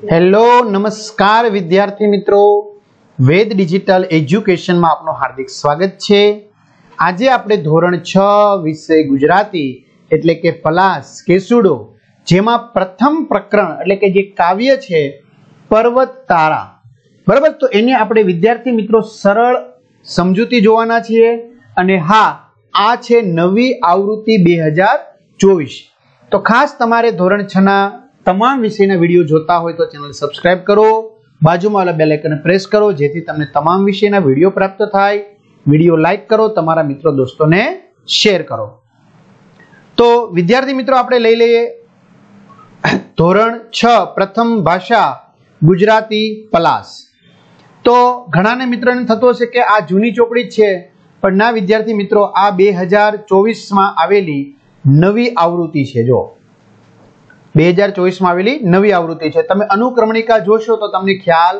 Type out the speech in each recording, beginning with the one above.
Hello નમસ્કાર વિદ્યાર્થી મિત્રો, વેદ ડિજિટલ એજ્યુકેશનમાં આપનું હાર્દિક સ્વાગત છે। આજે આપણે ધોરણ 6 વિષય ગુજરાતી એટલે કે પલાશ કેસુડો જેમાં પ્રથમ પ્રકરણ એટલે કે જે કાવ્ય છે પર્વત તારા, બરાબર, તો એને આપણે વિદ્યાર્થી મિત્રો સરળ સમજૂતી જોવાના છીએ। અને હા, આ છે નવી આવૃત્તિ 2024। તો ખાસ તમારે ધોરણ 6 ના તમામ વિષયના વિડીયો જોતા હોય તો ચેનલ સબસ્ક્રાઇબ કરો, બાજુમાં વાળા બેલ આઇકન પ્રેસ કરો જેથી તમને તમામ વિષયના વિડીયો પ્રાપ્ત થાય। વિડીયો લાઈક કરો, તમારા મિત્રો દોસ્તોને શેર કરો। તો વિદ્યાર્થી મિત્રો આપણે લઈ લઈએ ધોરણ 6 પ્રથમ ભાષા ગુજરાતી પલાશ। તો ઘણાને મિત્રોને થતું હશે કે આ જૂની ચોપડી છે, પણ ના વિદ્યાર્થી મિત્રો, આ 2024 માં આવેલી નવી આવૃત્તિ છે। જો 2024 માં આવેલી નવી આવૃત્તિ છે। તમે અનુક્રમણિકા જોશો તો તમને ખ્યાલ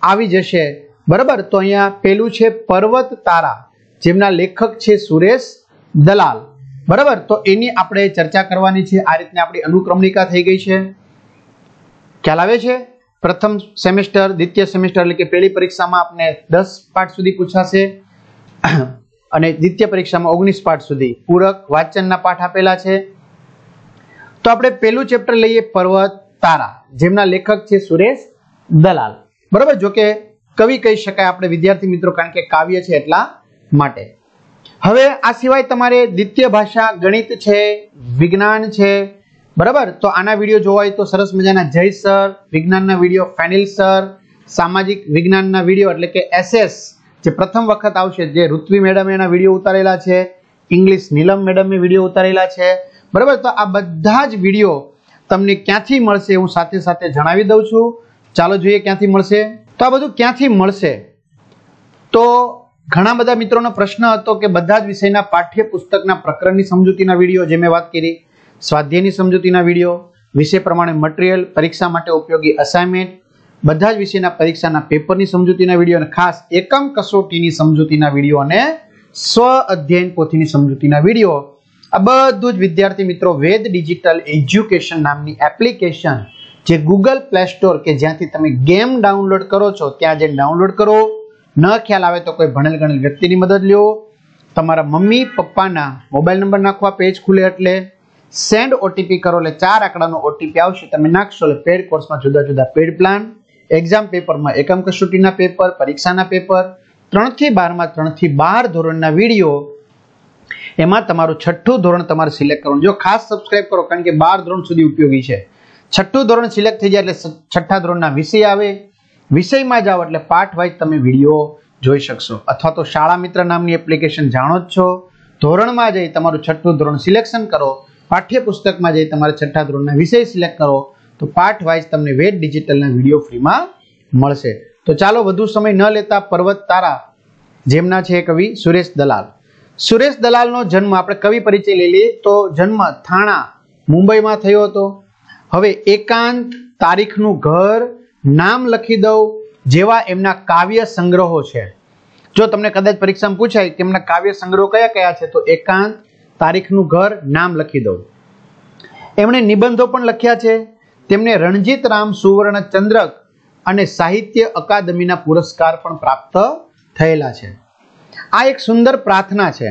આવી જશે, બરાબર। તો અહીંયા પેલું છે પર્વત તારા, જેમના લેખક છે સુરેશ દલાલ, બરાબર। તો એની આપણે ચર્ચા કરવાની છે। આ રીતની આપણી અનુક્રમણિકા થઈ ગઈ છે, ખ્યાલ આવે છે। પ્રથમ સેમેસ્ટર, દ્વિતીય સેમેસ્ટર એટલે કે પહેલી પરીક્ષામાં આપણે 10 પાઠ સુધી પૂછાશે અને દ્વિતીય પરીક્ષામાં 19 પાઠ સુધી પૂરક વાંચનના પાઠ આપેલા છે। તો આપણે પહેલું ચેપ્ટર લઈએ પર્વત તારા, જેમના લેખક છે સુરેશ દલાલ, બરાબર। જો કે કવિ કહી શકાય આપણે વિદ્યાર્થી મિત્રો, કારણ કે કાવ્ય છે એટલા માટે। હવે આ સિવાય તમારે દ્વિતીય ભાષા ગણિત છે, વિજ્ઞાન છે, બરાબર। તો આના વિડીયો જોવા હોય તો સરસ મજાના જય સર, વિજ્ઞાનના વિડીયો ફેનિલ સર, સામાજિક વિજ્ઞાનના વિડીયો એટલે કે એસએસ જે પ્રથમ વખત આવશે, જે ઋત્વી મેડમે એના વિડીયો ઉતારેલા છે, ઇંગ્લિશ નીલમ મેડમે વિડીયો ઉતારેલા છે, બરાબર। તો આ બધા જ વિડીયો તમને ક્યાંથી મળશે હું સાથે સાથે જણાવી દઉં છું। ચાલો જોઈએ ક્યાંથી મળશે। તો આ બધું ક્યાંથી મળશે, તો ઘણા બધા મિત્રોનો પ્રશ્ન હતો કે બધા જ વિષયના પાઠ્ય પુસ્તકના પ્રકરણની સમજૂતીના વિડીયો, જે મેં વાત કરી, સ્વાધ્યાયની સમજૂતીના વિડીયો, વિષય પ્રમાણે મટીરીયલ, પરીક્ષા માટે ઉપયોગી અસાઇનમેન્ટ, બધા જ વિષયના પરીક્ષાના પેપરની સમજૂતીના વિડીયો, અને ખાસ એકમ કસોટીની સમજૂતીના વિડીયો અને સ્વ અધ્યયન પોથીની સમજૂતીના વિડીયો, આ બધું જ વિદ્યાર્થી મિત્રો વેદ ડિજિટલ એજ્યુકેશન નામની એપ્લિકેશન, જે ગૂગલ પ્લે સ્ટોર કે જ્યાંથી તમે ગેમ ડાઉનલોડ કરો છો ત્યાં જઈને ડાઉનલોડ કરો। ન ખ્યાલ આવે તો કોઈ ભણેલ ગણેલ વ્યક્તિની મદદ લ્યો। તમારા મમ્મી પપ્પાના મોબાઈલ નંબર નાખવા, પેજ ખુલે એટલે સેન્ડ ઓટીપી કરો, એટલે 4 આંકડાનો ઓટીપી આવશે, તમે નાખશો એટલે પેડ કોર્સમાં જુદા જુદા પેડ પ્લાન, એક્ઝામ પેપરમાં એકમ કસોટીના પેપર, પરીક્ષાના પેપર, 3 થી 12 માં 3 થી 12 ધોરણના વિડીયો, એમાં તમારું 6ઠું ધોરણ તમારે સિલેક્ટ કરવાનું। જો ખાસ સબસ્ક્રાઇબ કરો, કારણ કે 12 ધોરણ સુધી ઉપયોગી છે। 6ઠું ધોરણ સિલેક્ટ થઈ જાય એટલે 6ઠ્ઠા ધોરણના વિષય આવે, વિષયમાં જાઓ એટલે પાઠ વાઇઝ તમે વિડીયો જોઈ શકશો। અથવા તો શાળા મિત્ર નામની એપ્લિકેશન જાણો જ છો, ધોરણમાં જઈ તમારું 6ઠું ધોરણ સિલેક્શન કરો, પાઠ્યપુસ્તકમાં જઈ તમારે 6ઠ્ઠા ધોરણના વિષય સિલેક્ટ કરો, તો પાઠ વાઇઝ તમને વેદ ડિજિટલના વિડીયો ફ્રીમાં મળશે। તો ચાલો વધુ સમય ન લેતા, પર્વત તારા જેમના છે કવિ સુરેશ દલાલ। સુરેશ દલાલનો જન્મ, આપણે કવિ પરિચય લઈ લઈએ તો જન્મ થાણા મુંબઈમાં થયો હતો। હવે એકાંત, તારીખનું ઘર, નામ લખી દઉં, જેવા એમના કાવ્ય સંગ્રહો છે। જો તમને કદાચ પરીક્ષામાં પૂછાય કે એમના કાવ્ય સંગ્રહો કયા કયા છે, તો એકાંત, તારીખનું ઘર, નામ લખી દઉં। એમણે નિબંધો પણ લખ્યા છે। તેમને રણજીત રામ સુવર્ણ ચંદ્રક અને સાહિત્ય અકાદમીના પુરસ્કાર પણ પ્રાપ્ત થયેલા છે। આ એક સુંદર પ્રાર્થના છે।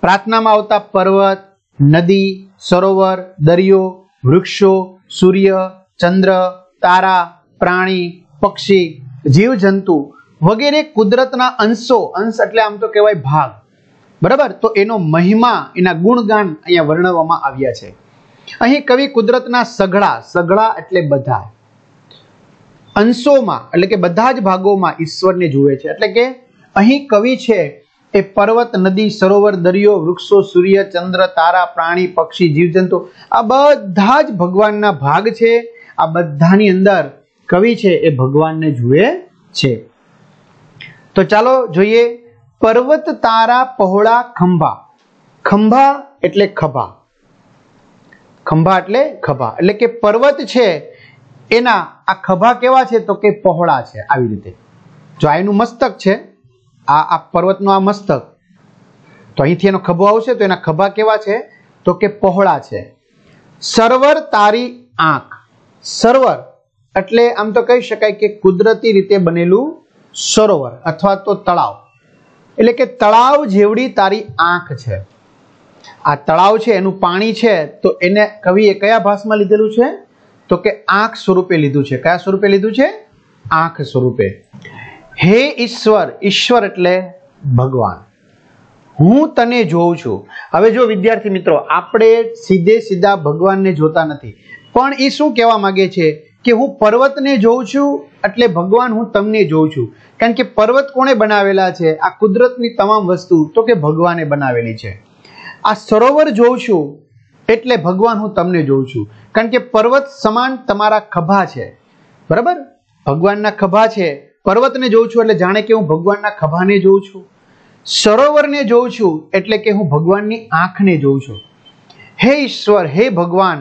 પ્રાર્થનામાં આવતા પર્વત, નદી, સરોવર, દરિયો, વૃક્ષો, સૂર્ય, ચંદ્ર, તારા, પ્રાણી, પક્ષી, જીવજંતુ વગેરે કુદરતના અંશો, અંશ એટલે આમ તો કહેવાય ભાગ, બરાબર। તો એનો મહિમા, એના ગુણગાન અહીંયા વર્ણવવામાં આવ્યા છે। અહીં કવિ કુદરતના સઘળા, સઘળા એટલે બધા અંશોમાં, એટલે કે બધા જ ભાગોમાં ઈશ્વરને જુએ છે। એટલે કે અહીં કવિ છે એ પર્વત, નદી, સરોવર, દરિયો, વૃક્ષો, સૂર્ય, ચંદ્ર, તારા, પ્રાણી, પક્ષી, જીવજંતુ આ બધા જ ભગવાનના ભાગ છે। આ બધાની અંદર કવિ છે એ ભગવાનને જુએ છે। તો ચાલો જોઈએ પર્વત તારા પહોળા ખંભા। ખંભા એટલે ખભા, ખંભા એટલે ખભા, એટલે કે પર્વત છે એના આ ખભા કેવા છે, તો કે પહોળા છે। આવી રીતે જો આ એનું મસ્તક છે, આ પર્વતનું આ મસ્તક, તો અહીંથી એનો ખભો આવશે, તો એના ખભા કેવા છે, તો કે પહોળા છે। સર્વર તારી આંખ, સર્વર એટલે આમ તો કહી શકાય કે કુદરતી રીતે બનેલું સરોવર અથવા તો તળાવ, એટલે કે તળાવ જેવડી તારી આંખ છે. આ તળાવ છે એનું પાણી છે તો એને કવિએ કયા ભાસમાં લીધેલું છે? તો કે આંખ સ્વરૂપે લીધું છે. કયા સ્વરૂપે લીધું છે? આંખ સ્વરૂપે. હે ઈશ્વર, ઈશ્વર એટલે ભગવાન, હું તને જોઉં છું. હવે જો વિદ્યાર્થી મિત્રો, આપણે સીધા ભગવાનને જોતા નથી, પણ એ શું કહેવા માંગે છે કે હું પર્વતને જોઉં છું એટલે ભગવાન હું તમને જોઉં છું. કારણ કે પર્વત કોણે બનાવેલા છે? આ કુદરતની તમામ વસ્તુ તો કે ભગવાને બનાવેલી છે. આ સરોવર જોઉં છું એટલે ભગવાન હું તમને જોઉં છું. કારણ કે પર્વત સમાન તમારા ખભા છે, બરાબર? ભગવાનના ખભા છે. પર્વતને જોઉં છું એટલે જાણે કે હું ભગવાનના ખભાને જોઉં છું. સરોવરને જોઉં છું એટલે કે હું ભગવાનની આંખને જોઉં છું. હે ઈશ્વર, હે ભગવાન,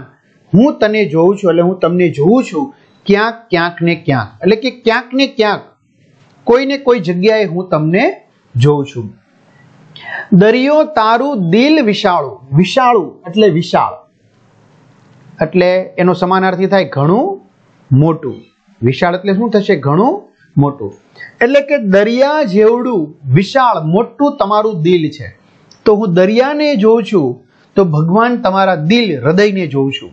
હું તને જોઉં છું એટલે હું તમને જોઉં છું. ક્યાંક ને ક્યાંક, એટલે કે ક્યાંક ને ક્યાંક, કોઈને કોઈ જગ્યાએ હું તમને જોઉં છું. દરિયો તારું દિલ વિશાળું. વિશાળું એટલે વિશાળ, એટલે એનો સમાનાર્થી થાય ઘણું મોટું. વિશાળ એટલે શું થશે? ઘણું મોટું. એટલે કે દરિયા જેવડું વિશાળ મોટું તમારું દિલ છે. તો હું દરિયાને જોઉં છું તો ભગવાન તમારા દિલ, હૃદયને જોઉં છું.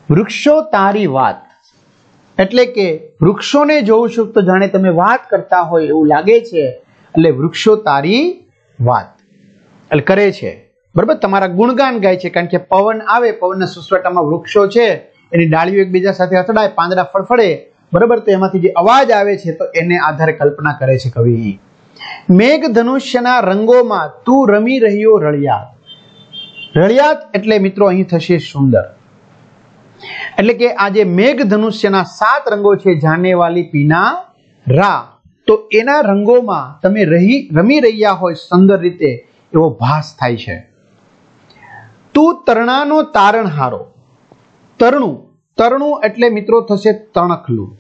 વૃક્ષો તારી વાત, એટલે કે વૃક્ષોને જોઉં છું તો જાણે તમે વાત કરતા હોય એવું લાગે છે, એટલે વૃક્ષો તારી વાત એટલે કરે છે, બરાબર? તમારા ગુણગાન ગાય છે. કારણ કે પવન આવે, પવનના સુસવાટામાં વૃક્ષો છે, એની ડાળીઓ એકબીજા સાથે અથડાય, પાંદડા ફડફડે, બરાબર? તો એમાંથી જે અવાજ આવે છે તો એને આધારે કલ્પના કરે છે કવિ. મેઘ ધનુષ્યના રંગોમાં તું રમી રહ્યો રળિયાત. રળિયાત એટલે મિત્રો અહીં થશે સુંદર. એટલે કે આ જે મેઘ ધનુષ્યના 7 રંગો છે, જાનેવાલી, પીના, રા, તો એના રંગોમાં તમે રમી રહ્યા હોય સુંદર રીતે એવો ભાસ થાય છે. તું તરણાનો તારણહારો. તરણું, તરણું એટલે મિત્રો થશે તણખલું.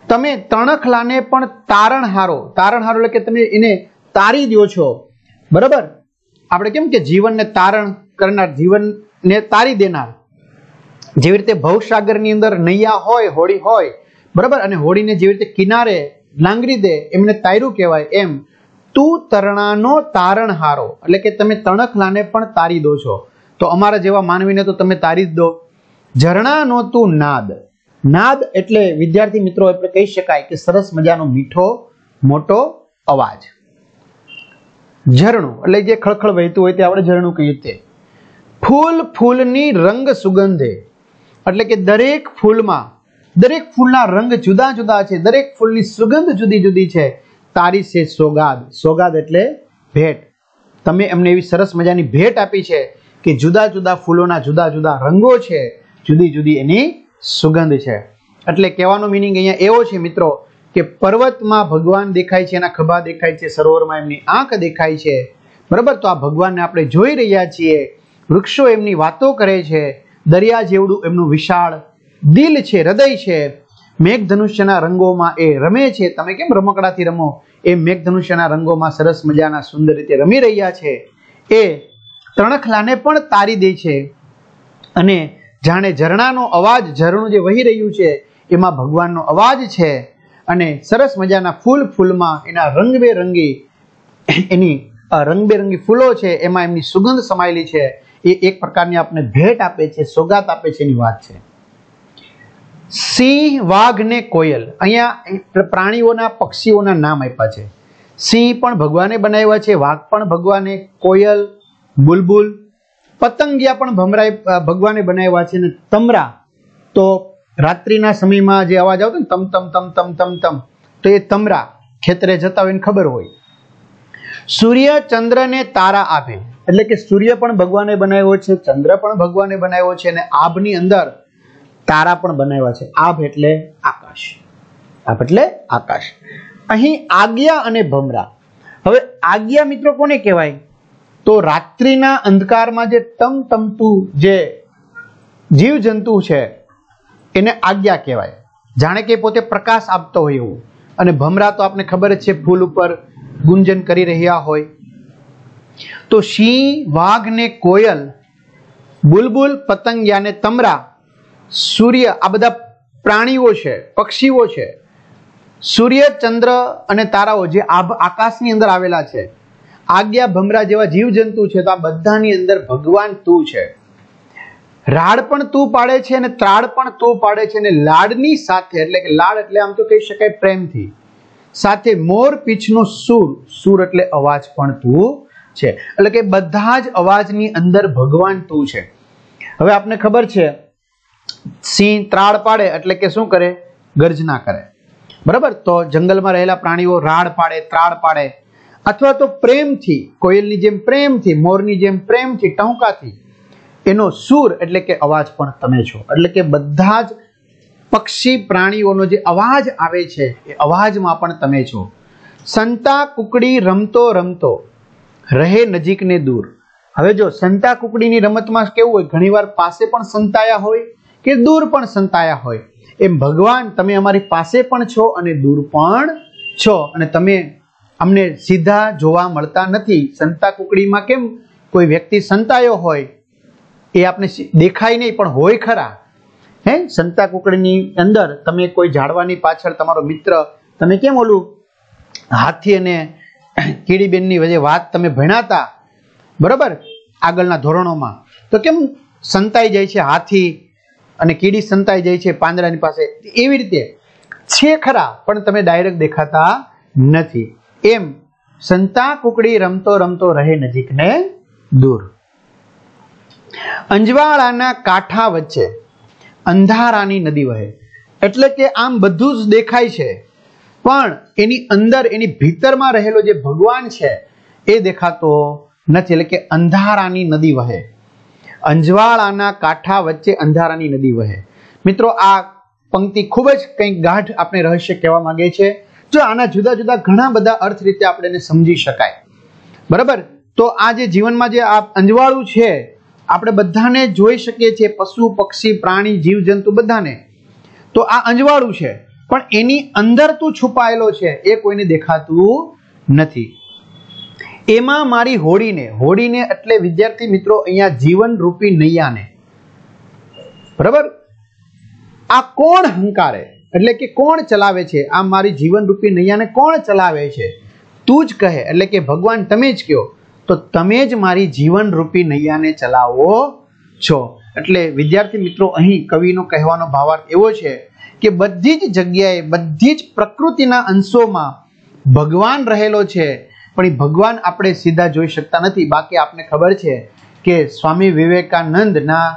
તમે તણખલાને પણ તારણહારો. તારણહારો એટલે કે તમે એને તારી દો છો, બરાબર? આપણે કેમ કે જીવનને તારણ કરનાર, જીવનને તારી દેનાર. જેવી રીતે ભવસાગરની અંદર નૈયા હોય, હોડી હોય, બરાબર? અને હોડીને જેવી રીતે કિનારે લાંગરી દે એમને તાર્યું કહેવાય. એમ તું તરણાનો તારણહારો, એટલે કે તમે તણખલાને પણ તારી દો છો. તો અમારા જેવા માનવીને તો તમે તારી જ દો. ઝરણાનો તું નાદ. નાદ એટલે વિદ્યાર્થી મિત્રો આપણે કહી શકાય કે સરસ મજાનો મીઠો મોટો અવાજ. ઝરણું એટલે જે ખળખળ વહેતું હોય તે આપણે ઝરણું કહીએ તે. ફૂલ ફૂલની રંગ સુગંધે, એટલે કે દરેક ફૂલમાં, દરેક ફૂલના રંગ જુદા જુદા છે, દરેક ફૂલની સુગંધ જુદી જુદી છે. તારી છે સોગાદ. સોગાદ એટલે ભેટ. તમે એમને એવી સરસ મજાની ભેટ આપી છે કે જુદા જુદા ફૂલોના જુદા જુદા રંગો છે, જુદી જુદી એની સુગંધ છે. એટલે કહેવાનો મીનિંગ અહીંયા એવો છે મિત્રો કે પર્વતમાં ભગવાન દેખાય છે, એના ખભા દેખાય છે, સરોવરમાં એમની આંખ દેખાય છે, બરાબર? તો આ ભગવાનને આપણે જોઈ રહ્યા છીએ. વૃક્ષો એમની વાતો કરે છે, દરિયા જેવડું એમનું વિશાળ દિલ છે, હૃદય છે. મેઘધનુષ્યના રંગોમાં એ રમે છે. તમે કેમ રમકડાથી રમો એ મેઘધનુષ્યના રંગોમાં સરસ મજાના સુંદર રીતે રમી રહ્યા છે. એ તણખલાને પણ તારી દે છે. અને જાણે ઝરણાનો અવાજ, ઝરણું જે વહી રહ્યું છે એમાં ભગવાનનો અવાજ છે. અને સરસ મજાના ફૂલમાં એના રંગબેરંગી, એની રંગબેરંગી ફૂલો છે, એમાં એમની સુગંધ સમાયેલી છે. એ એક પ્રકારની આપણે ભેટ આપે છે, સોગાત આપે છે, એની વાત છે. સિંહ, વાઘ ને કોયલ, અહીંયા પ્રાણીઓના, પક્ષીઓના નામ આપ્યા છે. સિંહ પણ ભગવાને બનાવ્યા છે, વાઘ પણ ભગવાને, કોયલ, બુલબુલ, પતંગિયા પણ ભગવાને બનાવ્યા છે. અને તમરા તો રાત્રિના સમયમાં જે અવાજ આવતો ને તમ તમ તમ તમ તમ તમ, તો એ તમરા ખેતરે જતા હોય એને ખબર હોય. સૂર્ય, ચંદ્ર ને તારા આભે, એટલે કે સૂર્ય પણ ભગવાને બનાવ્યો છે, ચંદ્ર પણ ભગવાને બનાવ્યો છે, અને આભની અંદર તારા પણ બનાવ્યા છે. આભ એટલે આકાશ. આભ એટલે આકાશ. અહીં આજ્ઞા અને ભમરા. હવે આજ્ઞા મિત્રો કોને કહેવાય? તો રાત્રિના અંધકારમાં જે તમતમતું જે જીવજંતુ છે એને આજ્ઞા કહેવાય, જાણે કે પોતે પ્રકાશ આપતો હોય એવું. અને ભમરા તો આપને ખબર જ છે, ફૂલ ઉપર ગુંજન કરી રહ્યા હોય. તો સિંહ, વાઘ ને કોયલ, બુલબુલ, પતંગિયા ને તમરા સૂર્ય, આ બધા પ્રાણીઓ છે, પક્ષીઓ છે, સૂર્ય, ચંદ્ર અને તારાઓ જે આકાશની અંદર આવેલા છે, આજ્ઞા, ભમરા જેવા જીવજંતુ છે, તો આ બધાની અંદર ભગવાન તું છે. રાડ પણ તું પાડે છે અને ત્રાડ પણ તું પાડે છે, અને લાડની સાથે, એટલે કે લાડ એટલે આમ તો કહી શકાય પ્રેમથી, સાથે મોર પીછનો સૂર, સૂર એટલે અવાજ પણ તું છે. એટલે કે બધા જ અવાજની અંદર ભગવાન તું છે. હવે આપને ખબર છે, સિંહ ત્રાડ પાડે એટલે કે શું કરે? ગર્જના કરે. બરાબર? તો જંગલમાં રહેલા પ્રાણીઓ રાડ પાડે, ત્રાડ પાડે, અથવા તો પ્રેમથી, કોયલની જેમ પ્રેમથી, મોરની જેમ પ્રેમથી, ટહુકાથી, એનો સૂર એટલે કે અવાજ પણ તમે છો. એટલે કે બધા જ પક્ષી પ્રાણીઓનો જે અવાજ આવે છે એ અવાજમાં પણ તમે છો. સંતા કુકડી રમતો રમતો રહે નજીક ને દૂર. હવે જો સંતા કુકડીની રમતમાં કેવું હોય, ઘણીવાર પાસે પણ સંતાયા હોય કે દૂર પણ સંતાયા હોય, એમ ભગવાન તમે અમારી પાસે પણ છો અને દૂર પણ છો, અને તમે અમને સીધા જોવા મળતા નથી. સંતા કુકડીમાં કેમ કોઈ વ્યક્તિ સંતાયો હોય એ આપણે દેખાય નહીં પણ હોય ખરા. હે, સંતા કુકડીની અંદર તમે કોઈ ઝાડવાની પાછળ તમારો મિત્ર, તમે કેમ ઓલું હાથી અને કીડીબેનની વચ્ચે વાત તમે ભણ્યાતા, બરાબર, આગળના ધોરણોમાં, તો કેમ સંતાઈ જાય છે હાથી અને કીડી સંતાઈ જાય છે પાંદડાની પાસે, એવી રીતે છે ખરા પણ તમે ડાયરેક્ટ દેખાતા નથી. એમ સંતા કુકડી રમતો રમતો રહે નજીક ને દૂર. અંજવાળાના કાંઠા વચ્ચે અંધારાની નદી વહે. એટલે કે આમ બધું જ દેખાય છે પણ એની અંદર, એની ભીતરમાં રહેલો જે ભગવાન છે એ દેખાતો નથી. એટલે કે અંધારાની નદી વહે. અંજવાળાના કાંઠા વચ્ચે અંધારાની નદી વહે. મિત્રો, આ પંક્તિ ખૂબ જ કંઈક ગાઢ આપણે રહસ્ય કહેવા માંગે છે. જો આના જુદા જુદા ઘણા બધા અર્થ રીતે આપણે એને સમજી શકાય. બરાબર? તો આ જે જીવનમાં જે આ અંજવાળું છે, આપણે બધાને જોઈ શકીએ છીએ, પશુ, પક્ષી, પ્રાણી, જીવજંતુ બધાને. તો આ અંજવાળું છે પણ એની અંદર તું છુપાયેલો છે એ કોઈને દેખાતું નથી. એમાં મારી હોડીને, હોડીને એટલે વિદ્યાર્થી મિત્રો અહીંયા જીવન રૂપી નૈયાને. બરાબર? આ કોણ હંકારે? એટલે કે કોણ ચલાવે છે? આ મારી જીવન રૂપી નૈયાને કોણ ચલાવે છે? તું જ કહે. એટલે કે ભગવાન તમે જ કહો. તો તમે જ મારી જીવન રૂપી નૈયાને ચલાવો છો. એટલે વિદ્યાર્થી મિત્રો, અહીં કવિનો કહેવાનો ભાવાર્થ એવો છે કે બધી જ જગ્યાએ, બધી જ પ્રકૃતિના અંશોમાં ભગવાન રહેલો છે, પણ એ ભગવાન આપણે સીધા જોઈ શકતા નથી. બાકી આપને ખબર છે કે સ્વામી વિવેકાનંદના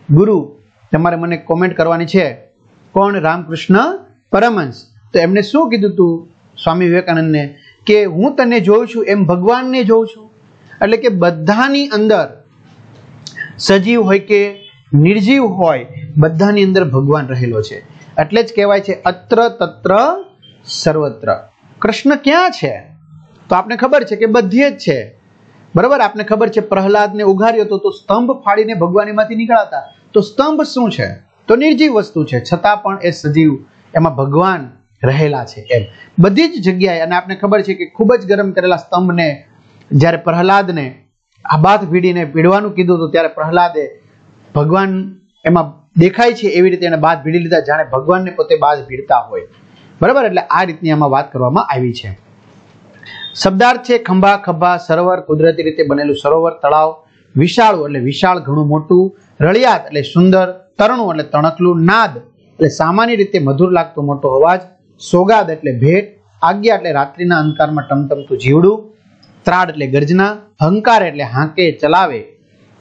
ગુરુ, તમારે મને કોમેન્ટ કરવાની છે, કોણ? રામકૃષ્ણ પરમહંસ. તો એમને શું કીધું હતું સ્વામી વિવેકાનંદને? કે હું તને જોઉં છું એમ ભગવાનને જોઉં છું. એટલે કે બધાની અંદર, સજીવ હોય કે નિર્જીવ હોય, બધાની અંદર ભગવાન રહેલો છે. એટલે જ કહેવાય છે અત્ર તત્ર સર્વત્ર. કૃષ્ણ ક્યાં છે? તો આપને ખબર છે કે બધે જ છે. બરાબર? આપને ખબર છે પ્રહલાદને ઉઘાર્યો હતો તો સ્તંભ ફાડીને ભગવાન એમાંથી નીકળાતા. તો સ્તંભ શું છે? તો નિર્જીવ વસ્તુ છે, છતાં પણ એ સજીવ, એમાં ભગવાન રહેલા છે. એમ બધી જ જગ્યાએ. અને આપને ખબર છે કે ખૂબ જ ગરમ કરેલા સ્તંભને જ્યારે પ્રહલાદને આ બાથ ભીડીને પીડવાનું કીધું હતું, ત્યારે પ્રહલાદે ભગવાન એમાં દેખાય છે એવી રીતે એને બાથ ભીડી લીધા, જાણે ભગવાનને પોતે બાથ ભીડતા હોય. બરાબર? એટલે આ રીતની આમાં વાત કરવામાં આવી છે. શબ્દાર્થ છે ખંભા, ખભા, સરોવર, કુદરતી રીતે બનેલું સરોવર, તળાવ, વિશાળું એટલે વિશાળ, ઘણું મોટું, રળિયાત એટલે સુંદર, તરણું એટલે તણકલું, નાદ એટલે સામાન્ય રીતે મધુર લાગતો મોટો અવાજ, સોગાદ એટલે ભેટ, આજ્ઞા એટલે રાત્રિના અંધકારમાં ટમટમતું જીવડું, ત્રાડ એટલે ગર્જના, હંકાર એટલે હાંકે, ચલાવે,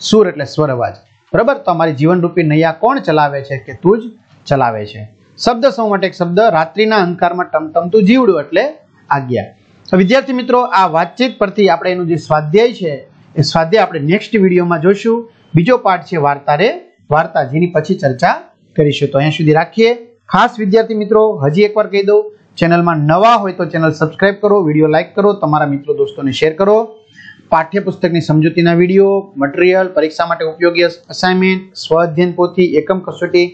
સુર એટલે સ્વર અવાજ. બરાબર? તો અમારી જીવનરૂપી નૈયા કોણ ચલાવે છે? કે તું જ ચલાવે છે. શબ્દ સમૂહ માટે એક શબ્દ, રાત્રિના અંધકારમાં ટમટમતું જીવડું એટલે આજ્ઞા. વિદ્યાર્થી મિત્રો, આ વાતચીત પરથી આપણે એનું જે સ્વાધ્યાય છે એ સ્વાધ્યાય આપણે નેક્સ્ટ વિડીયોમાં જોઈશું. બીજો પાઠ છે વાર્તા રે વાર્તા, જેની પછી ચર્ચા કરીશું. તો અહીંયા સુધી રાખીએ. ખાસ વિદ્યાર્થી મિત્રો, હજી એકવાર કહી દઉં, ચેનલમાં નવા હોય તો ચેનલ સબસ્ક્રાઇબ કરો, વિડીયો લાઇક કરો, તમારા મિત્રો દોસ્તોને શેર કરો. પાઠ્યપુસ્તકની સમજૂતીના વિડીયો, મટીરિયલ, પરીક્ષા માટે ઉપયોગી અસાઇનમેન્ટ, સ્વઅધ્યયન પોથી, એકમ કસોટી,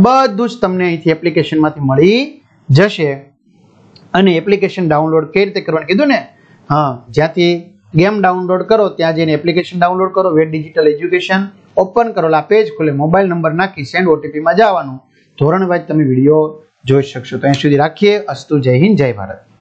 બધું જ તમને અહીંથી એપ્લિકેશનમાંથી મળી જશે. અને એપ્લિકેશન ડાઉનલોડ કઈ રીતે કરવાનું કીધું ને? હા, જ્યાંથી ગેમ ડાઉનલોડ કરો ત્યાં જઈને એપ્લિકેશન ડાઉનલોડ કરો, વેદ ડિજિટલ એજ્યુકેશન, ઓપન કરેલા પેજ ખુલે, મોબાઈલ નંબર નાખી સેન્ડ OTP માં જવાનું, ધોરણ વાઇઝ તમે વિડીયો જોઈ શકશો. તો અહીં સુધી રાખીએ. અસ્તુ. જય હિન્દ, જય ભારત.